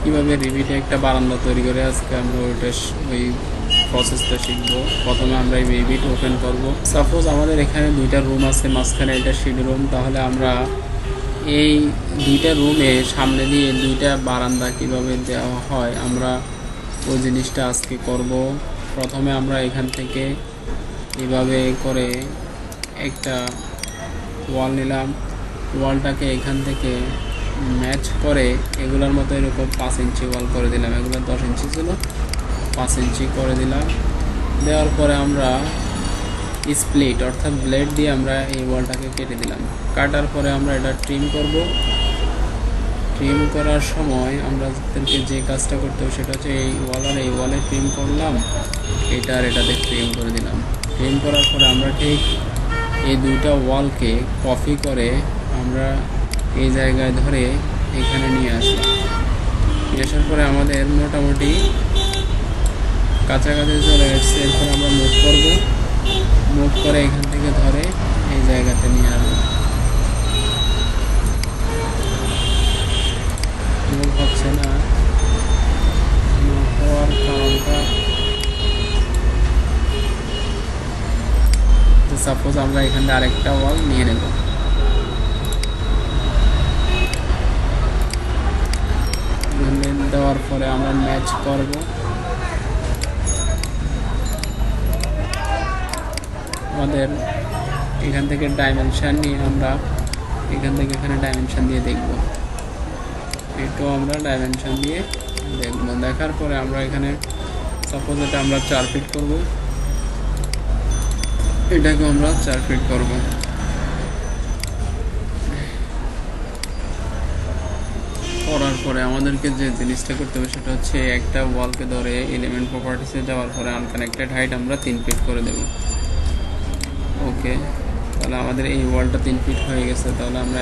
কীভাবে রিভিটে একটা বারান্দা তৈরি করে আজকে আমরা ওই প্রসেসটা শিখবো। প্রথমে আমরা এই রিভিট ওপেন করব। সাপোজ আমাদের এখানে দুইটা রুম আছে, মাঝখানে এটা সিঁড়ি রুম, তাহলে আমরা এই দুইটা রুমে সামনে দিয়ে দুইটা বারান্দা কিভাবে দেওয়া হয় আমরা ওই জিনিসটা আজকে করব। প্রথমে আমরা এখান থেকে এভাবে করে একটা ওয়াল নিলাম, ওয়ালটাকে এখান থেকে ম্যাচ করে এগুলোর মতো এরকম 5 ইঞ্চি ওয়াল করে দিলাম। এগুলো 10 ইঞ্চি ছিল, 5 ইঞ্চি করে দিলাম। দেওয়ার পরে আমরা স্প্লিট অর্থাৎ ব্লেড দিয়ে আমরা এই ওয়ালটাকে কেটে দিলাম। কাটার পরে আমরা এটা ট্রিম করব। ট্রিম করার সময় আমাদেরকে যে কাজটা করতে হবে সেটা হচ্ছে এই ওয়াল আর এই ওয়ালে ট্রিম করলাম, এটা আর এটাতে ট্রিম করে দিলাম। ট্রিম করার পরে আমরা ঠিক এই দুইটা ওয়ালকে কপি করে আমরা এই জায়গায় ধরে এখানে নিয়ে আসলাম। নিয়ে আসার পরে আমাদের মোটামুটি কাছাকাছি চলে এসছে। এরপর আমরা মুভ করব, মুভ করে এখান থেকে ধরে এই জায়গাতে নিয়ে আসবো। মুভ হচ্ছে না, হওয়ার কারণটা সাপোজ আমরা এখানে আরেকটা ওয়াল নিয়ে নেব। দেওয়ার পরে আমরা ম্যাচ করব। আমাদের এখান থেকে ডাইমেনশন নিয়ে আমরা এখান থেকে এখানে ডাইমেনশন দিয়ে দেখব। এটাও আমরা ডাইমেনশন দিয়ে দেখব। দেখার পরে আমরা এখানে সাপোজ এটা আমরা 4 ফিট করব, এটাকে আমরা 4 ফিট করব। করার পরে আমাদেরকে যে জিনিসটা করতে হবে সেটা হচ্ছে একটা ওয়ালকে ধরে এলিমেন্ট প্রপার্টিসে যাওয়ার পরে আনকানেক্টেড হাইট আমরা 3 ফিট করে দেব। ওকে, তাহলে আমাদের এই ওয়ালটা 3 ফিট হয়ে গেছে। তাহলে আমরা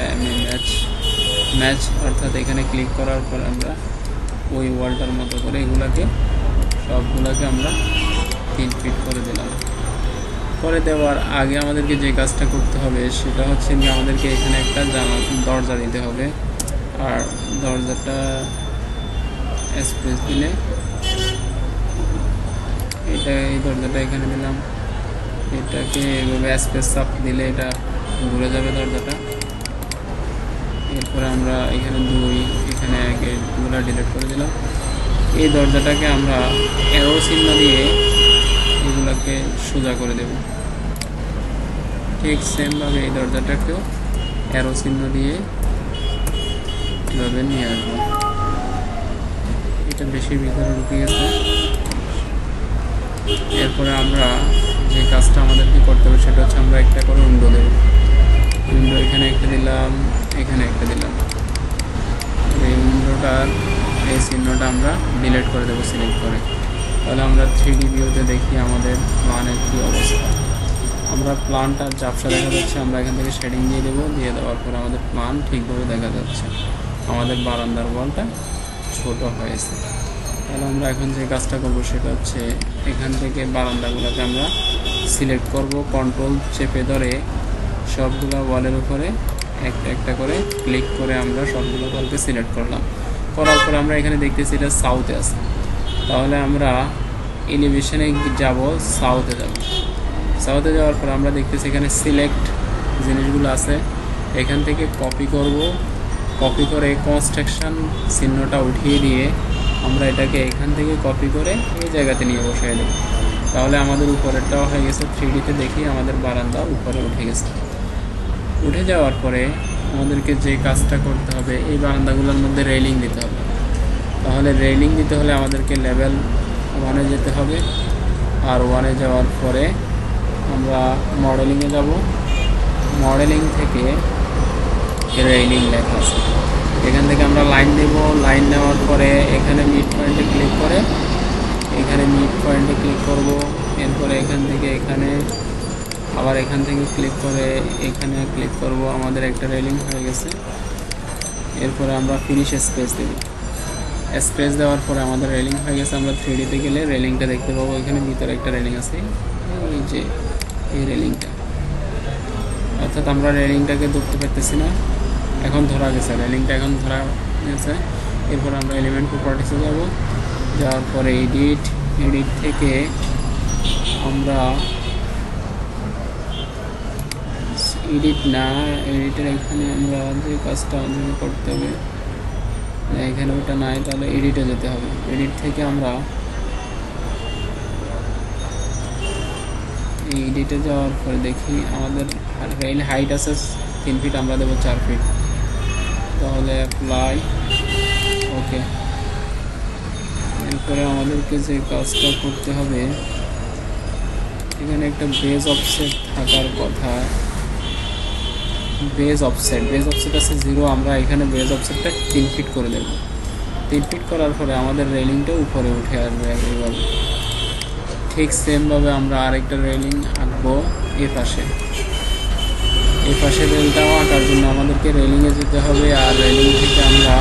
ম্যাচ অর্থাৎ এখানে ক্লিক করার পর আমরা ওই ওয়ালটার মতো করে এগুলাকে সবগুলোকে আমরা 3 ফিট করে দিলাম। করে দেওয়ার আগে আমাদেরকে যে কাজটা করতে হবে সেটা হচ্ছে যে আমাদেরকে এখানে একটা দরজা দিতে হবে। আর দরজাটা স্পেস দিলে এই দরজাটা এখানে দিলাম, এটাকে এভাবে স্পেস চাপ দিলে এটা ঘুরে যাবে দরজাটা। এরপরে আমরা এখানে 2 এখানে এগুলো ডিলিট করে দিলাম। এই দরজাটাকে আমরা অ্যারো চিহ্ন দিয়ে এগুলোকে সোজা করে দেব। ঠিক সেমভাবে এই দরজাটাকেও অ্যারো চিহ্ন দিয়ে এভাবে নিয়ে আসবো। এটা বেশি ভিতরে ঢুকে গেছে। এরপরে আমরা যে কাজটা আমাদেরকে করতে হবে সেটা হচ্ছে আমরা একটা করে উইন্ডো দেব। উইন্ডো এখানে একটা দিলাম, এখানে একটা দিলাম। এই উইন্ডোটার এই চিহ্নটা আমরা ডিলিট করে দেবো সিলেক্ট করে। তাহলে আমরা 3D ভিউতে দেখি আমাদের প্ল্যানের কী অবস্থা। আমরা প্ল্যানটার ঝাপসা দেখা যাচ্ছে, আমরা এখান থেকে শেডিং দিয়ে দেবো। দিয়ে দেওয়ার পরে আমাদের প্ল্যান ঠিকভাবে দেখা যাচ্ছে। আমাদের বারান্দার ওয়ালটা ছোট হয়েছে। তাহলে আমরা এখন যে কাজটা করব সেটা হচ্ছে এখান থেকে বারান্দাগুলোকে আমরা সিলেক্ট করব। কন্ট্রোল চেপে ধরে সবগুলো ওয়ালের উপরে একটা একটা করে ক্লিক করে আমরা সবগুলো ওয়ালকে সিলেক্ট করলাম। করার পর আমরা এখানে দেখতেছি এটা সাউথে আছে। তাহলে আমরা এলিভেশনে যাব, সাউথে যাব। সাউথে যাওয়ার পর আমরা দেখতেছি এখানে সিলেক্ট জিনিসগুলো আছে, এখান থেকে কপি করব। কপি করে কনস্ট্রাকশন চিহ্নটা উঠিয়ে দিয়ে আমরা এটাকে এখান থেকে কপি করে এই জায়গাতে নিয়ে বসাই দেব। তাহলে আমাদের উপরেরটাও হয়ে গেছে। 3Dতে দেখি আমাদের বারান্দা উপরে উঠে গেছে। উঠে যাওয়ার পরে আমাদেরকে যে কাজটা করতে হবে এই বারান্দাগুলোর মধ্যে রেলিং দিতে হবে। তাহলে রেলিং দিতে হলে আমাদেরকে লেভেল 1-এ যেতে হবে। আর 1-এ যাওয়ার পরে আমরা মডেলিংয়ে যাব। মডেলিং থেকে রেলিং লেখা আছে, এখান থেকে আমরা লাইন দেব। লাইন নেওয়ার পরে এখানে মিড পয়েন্টে ক্লিক করে এখানে মিড পয়েন্টে ক্লিক করব। এরপরে এখান থেকে এখানে আবার এখান থেকে ক্লিক করে এখানে ক্লিক করব। আমাদের একটা রেলিং হয়ে গেছে। এরপরে আমরা ফিনিশ স্পেস দেব। স্পেস দেওয়ার পরে আমাদের রেলিং হয়ে গেছে। আমরা 3Dতে গেলে রেলিংটা দেখতে পাবো। এখানে ভিতরে একটা রেলিং আছে, এই যে এই রেলিংটা। অর্থাৎ আমরা রেলিংটাকে ধরতে পারতেছি না, এখন ধরা গেছে। রেলিংটা এখন ধরা গেছে। এরপর আমরা এলিমেন্ট প্রপার্টিসে যাব, যাওয়ার পরে এডিট থেকে আমরা এডিটের এখানে আমরা যে কাজটা আমাদের করতে হবে, এখানে ওটা নাই, তাহলে এডিটে যেতে হবে। এডিট থেকে আমরা এই এডিটে যাওয়ার পরে দেখি আমাদের রেল হাইট আছে 3 ফিট, আমরা দেবো 4 ফিট। তাহলে অ্যাপ্লাই, ওকে। এরপরে আমাদেরকে যে কাজটা করতে হবে, এখানে একটা বেজ অফসেট থাকার কথা। বেজ অফসেট আছে 0, আমরা এখানে বেজ অফসেটটা 3 ফিট করে দেব। 3 ফিট করার পরে আমাদের রেলিংটা উপরে উঠে আসবে এইভাবে। ঠিক সেমভাবে আমরা আরেকটা রেলিং আঁকবো এই পাশে রেলটাও আঁকার জন্য আমাদেরকে রেলিংয়ে যেতে হবে। আর রেলিং থেকে আমরা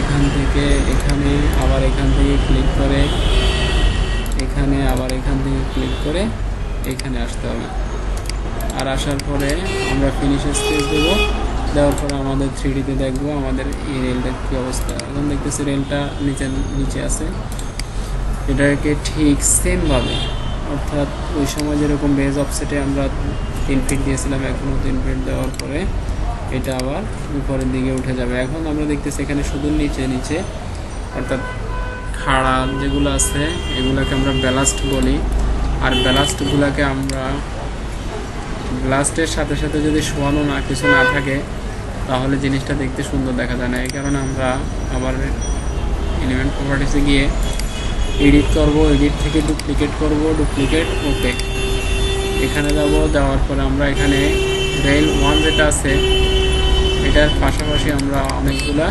এখান থেকে এখানে, আবার এখান থেকে ক্লিক করে এখানে, আবার এখান থেকে ক্লিক করে এখানে আসতে হবে। আর আসার পরে আমরা ফিনিশ স্কেচ দেবো। দেওয়ার পরে আমাদের 3Dতে দেখবো আমাদের এই রেলটার কী অবস্থা। এখন দেখতেছি রেলটা নিচে আছে। এটাকে ঠিক সেমভাবে, অর্থাৎ ওই সময় যেরকম বেজ অফসেটে আমরা 3 ফিট দিয়েছিলাম, এখনও 3 ফিট দেওয়ার পরে এটা আবার উপরের দিকে উঠে যাবে। এখন আমরা দেখতেছি এখানে শুধু নিচে অর্থাৎ খাড়া যেগুলো আছে এগুলোকে আমরা ব্যালাস্ট বলি। আর ব্যালাস্টগুলোকে আমরা ব্লাস্টের সাথে সাথে যদি শোয়ানো না কিছু না থাকে তাহলে জিনিসটা দেখতে সুন্দর দেখা যায় না। এই কারণে আমরা আবার এলিমেন্ট প্রপার্টিসে গিয়ে এডিট করব, এডিট থেকে ডুপ্লিকেট করব, ওকে এখানে যাব। যাওয়ার পরে আমরা এখানে রেল 1 যেটা আছে এটার পাশাপাশি আমরা অনেকগুলা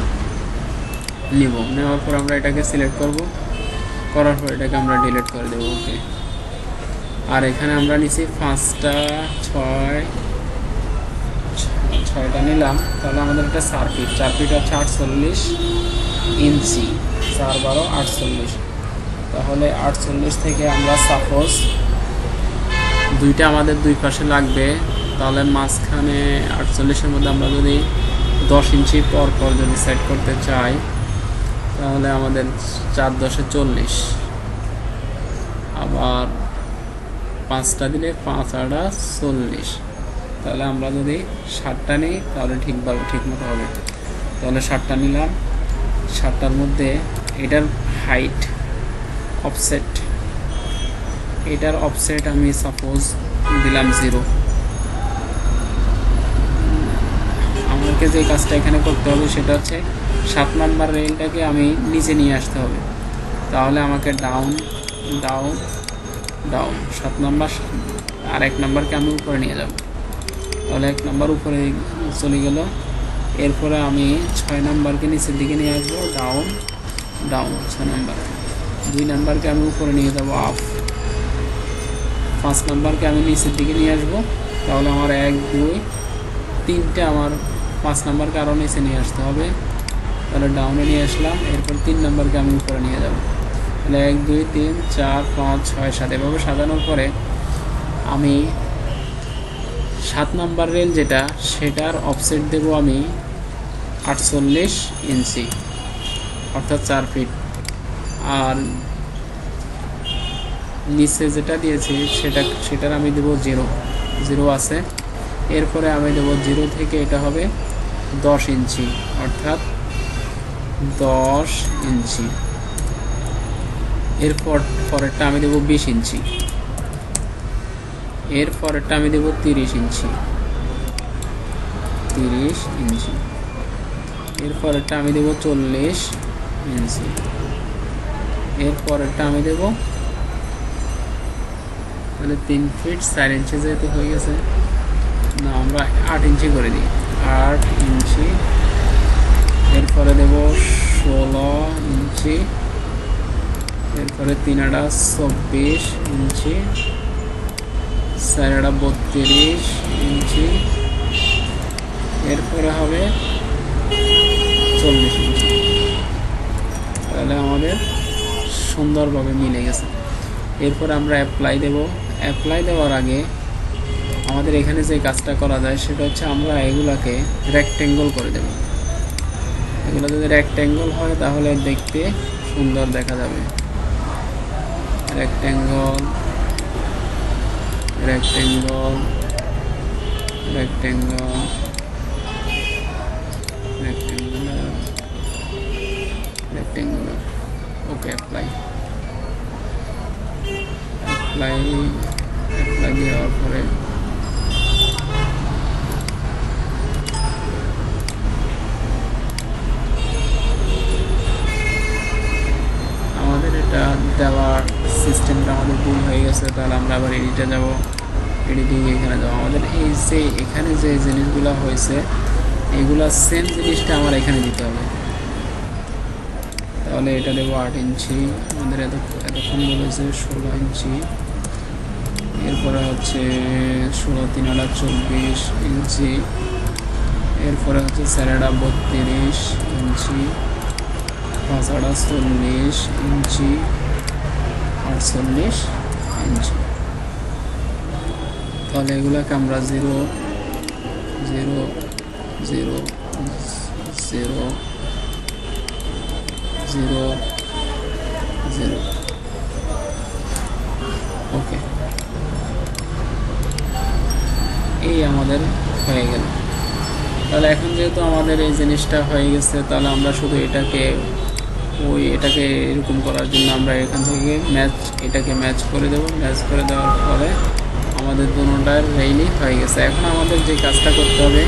নেওয়ার পর আমরা এটাকে সিলেক্ট করব, করার পর এটাকে আমরা ডিলিট করে দেবো, ওকে। আর এখানে আমরা নিচ্ছি 5টা 6টা নিলাম। তাহলে আমাদের একটা 4 ফিট হচ্ছে 48 ইঞ্চি, 4 12 48। তাহলে 48 থেকে আমরা সাপোজ দুইটা আমাদের দুই পাশে লাগবে, তাহলে মাঝখানে 48-এর মধ্যে আমরা যদি 10 ইঞ্চি পর যদি সেট করতে চাই তাহলে আমাদের 4 10 40, আবার 5টা দিলে 5 8 40। তাহলে আমরা যদি 7টা নিই তাহলে ঠিক মতো হবে। তাহলে 7টা নিলাম। 7টার মধ্যে এটার হাইট অফসেট, এটার অফসেট আমি সাপোজ দিলাম 0। আমাকে যে কাজটা এখানে করতে হবে সেটা হচ্ছে 7 নাম্বার রেলটাকে আমি নিচে নিয়ে আসতে হবে। তাহলে আমাকে ডাউন 7 নাম্বার আর 1 নাম্বারকে আমি উপরে নিয়ে যাব। তাহলে 1 নাম্বার উপরে চলে গেল। এরপরে আমি 6 নাম্বারকে নিচের দিকে নিয়ে আসবো, ডাউন 6 নাম্বার। 2 নাম্বারকে আমি উপরে নিয়ে যাব, আপ। 5 নাম্বারকে আমি নিচের দিকে নিয়ে আসবো। তাহলে আমার 1 2 3টে আমার 5 নাম্বারকে আরও নিচে নিয়ে আসতে হবে। তাহলে ডাউনে নিয়ে আসলাম। এরপর 3 নাম্বারকে আমি উপরে নিয়ে যাব। তাহলে 1 2 3 4 5 6 7 এভাবে সাজানোর পরে আমি 7 নাম্বার রেল যেটা সেটার অফসেট দেব আমি 48 ইঞ্চি, অর্থাৎ 4 ফিট। আর নিচে যেটা দিয়েছি সেটার আমি দেব 0 আছে। এরপরে আমি দেব 0 থেকে এটা হবে 10 ইঞ্চি, অর্থাৎ 10 ইঞ্চি। এরপর পরেরটা আমি দেব 20 ইঞ্চি। এর পরেরটা আমি দেব 30 ইঞ্চি। এর পরেরটা আমি দেব 40 ইঞ্চি। এর পরেরটা আমি দেব, তাহলে 3 ফিট 4 ইঞ্চি যেহেতু হয়ে গেছে, না আমরা 8 ইঞ্চি করে দিই, 8 ইঞ্চি। এরপরে দেব 16 ইঞ্চি। এরপরে 3 আড়া 24 ইঞ্চি, 4 আড়া 32 ইঞ্চি। এরপরে হবে 40 ইঞ্চি। তাহলে আমাদের সুন্দরভাবে মিলে গেছে। এরপর আমরা অ্যাপ্লাই দেব। অ্যাপ্লাই দেওয়ার আগে আমাদের এখানে যে কাজটা করা যায় সেটা হচ্ছে আমরা এগুলাকে রেক্টেঙ্গল করে দেব। এগুলো যদি রেক্ট্যাঙ্গল হয় তাহলে দেখতে সুন্দর দেখা যাবে। Rectangle, rectangle, rectangle, rectangular, rectangular. Okay, apply, apply, apply দেওয়ার পরে আমাদের এটা দেওয়ার সিস্টেমটা আমাদের ভুল হয়ে গেছে। তাহলে আমরা আবার এডিটে যাব, এডিটিং এখানে যাবো। আমাদের এই যে এখানে যে জিনিসগুলো হয়েছে এগুলা সেম জিনিসটা আমার এখানে দিতে হবে। তাহলে এটা দেবো 8 ইঞ্চি, আমাদের এতক্ষণ বলেছে 16 ইঞ্চি, এরপরে হচ্ছে 16 3 24 ইঞ্চি, এরপরে হচ্ছে 4 32 ইঞ্চি, 5 40 ইঞ্চি, 48 ইঞ্চি। তাহলে এগুলোকে আমরা 0 0 0 0 0 0 ওকে, এই আমাদের হয়ে গেল। তাহলে এখন যেহেতু আমাদের এই জিনিসটা হয়ে গেছে, তাহলে আমরা শুধু এটাকে এরকম করার জন্য আমরা এখান থেকে এটাকে ম্যাচ করে দেব। ম্যাচ করে দেওয়ার পরে আমাদের দুটোটার রেইলই হয়ে গেছে। এখন আমাদের যে কাজটা করতে হবে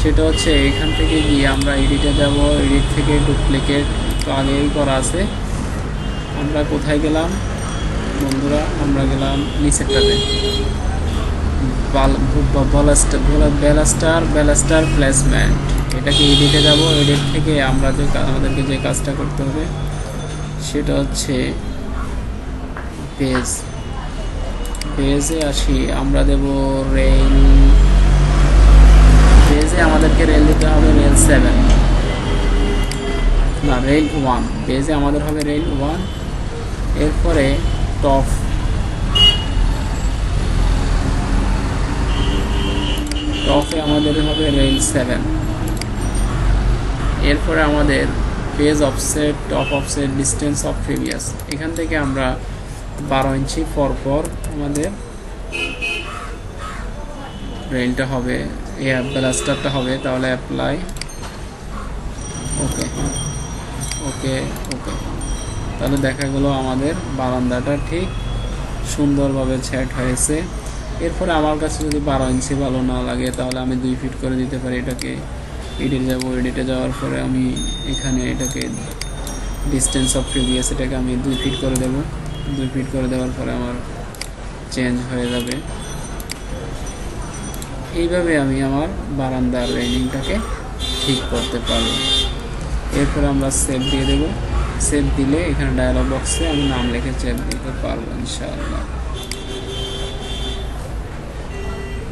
সেটা হচ্ছে এখান থেকে গিয়ে আমরা এডিটে যাব। এডিট থেকে ডুপ্লিকেট তো আগেই করা আছে। আমরা কোথায় গেলাম বন্ধুরা? আমরা গেলাম নিচেরটাতে, ব্যালাস্টার প্লেসমেন্ট। এটাকে এডিটে যাব। এডিট থেকে আমরা আমাদেরকে যে কাজটা করতে হবে সেটা হচ্ছে পেজে আসি। আমরা দেব রেল, পেজে আমাদেরকে রেল দিতে হবে রেল 7 না রেল 1। পেজে আমাদের হবে রেল 1। এরপরে টপে আমাদের হবে রেল 7। এরপরে আমাদের page offset, top offset, distance of previous, এখান থেকে আমরা 12 ইঞ্চি পর আমাদের রেলটা হবে, ব্যালাস্টারটা হবে। তাহলে অ্যাপ্লাই, ওকে ওকে ওকে। তাহলে দেখা গেল আমাদের বারান্দাটা ঠিক সুন্দরভাবে সেট হয়েছে। এরপরে আমার কাছে যদি 12 ইঞ্চি ভালো না লাগে তাহলে আমি 2 ফিট করে দিতে পারি। এটাকে এডিটে যাব। এডিটে যাওয়ার পরে আমি এখানে এটাকে ডিস্টেন্স অফ প্রিভিয়াস, এটাকে আমি 2 ফিট করে দেব। 2 ফিট করে দেওয়ার পরে আমার চেঞ্জ হয়ে যাবে। এইভাবে আমি আমার বারান্দার রেলিংটাকে ঠিক করতে পারবো। এরপরে আমরা সেভ দিয়ে দেব। সেভ দিলে এখানে ডায়ালগ বক্সে আমি নাম লিখে সেভ দিতে পারবো ইনশাআল্লাহ।